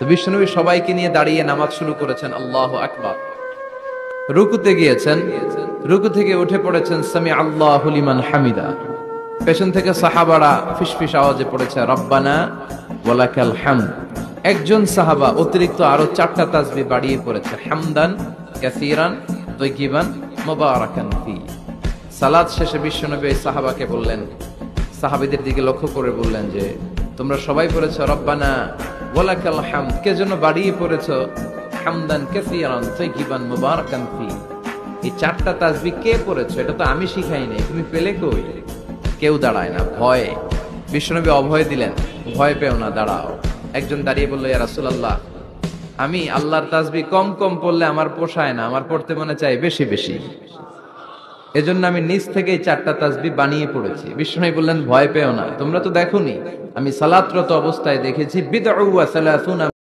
তো বিশ্বনবী সবাইকে নিয়ে দাঁড়িয়ে নামাজ শুরু করেছেন, আল্লাহু আকবার। রুকুতে গিয়েছেন, রুকু থেকে উঠে পড়েছেন সামি আল্লাহু লিমান হামিদা। পেছন থেকে সাহাবারা ফিসফিস আওয়াজে পড়েছে রব্বানা ওয়ালাকাল হামদ। একজন সাহাবা অতিরিক্ত আরো 4টা তাসবিহ বাড়িয়ে পড়েছে, হামদান কাসীরান তাইয়িবান মুবারাকান ফি। সালাত শেষে বিশ্বনবী এই সাহাবাকে বললেন, সাহাবীদের দিকে লক্ষ্য করে বললেন যে তোমরা সবাই পড়েছো রব্বানা ওয়ালাকাল হামদ, কে জন্য বাড়িয়ে পড়েছো হামদান কাসীরান তাইয়িবান মুবারাকান ফি। এই 4টা তাসবিহ কে পড়েছো? এটা তো আমি শিখাই নাই, তুমি পেলে কই? কেউ দাঁড়ায় না, ভয়ে। বিশ্বনবী অভয় দিলেন, ভয় পেও না, দাঁড়াও। একজন দাঁড়িয়ে বলল, ইয়া রাসূলুল্লাহ, আমি আল্লাহর তাসবিহ কম কম পড়লে আমার পোষায় না, আমার পড়তে মনে চাই বেশি বেশি, এজন্য আমি নিজ থেকেই 4টা তাসবিহ বানিয়ে পড়েছি। বিশ্বনবী বললেন, ভয় পেও না, তোমরা তো দেখোনি আমি সালাতরত অবস্থায় দেখেছি বিদউ ওয়া সালাসুনা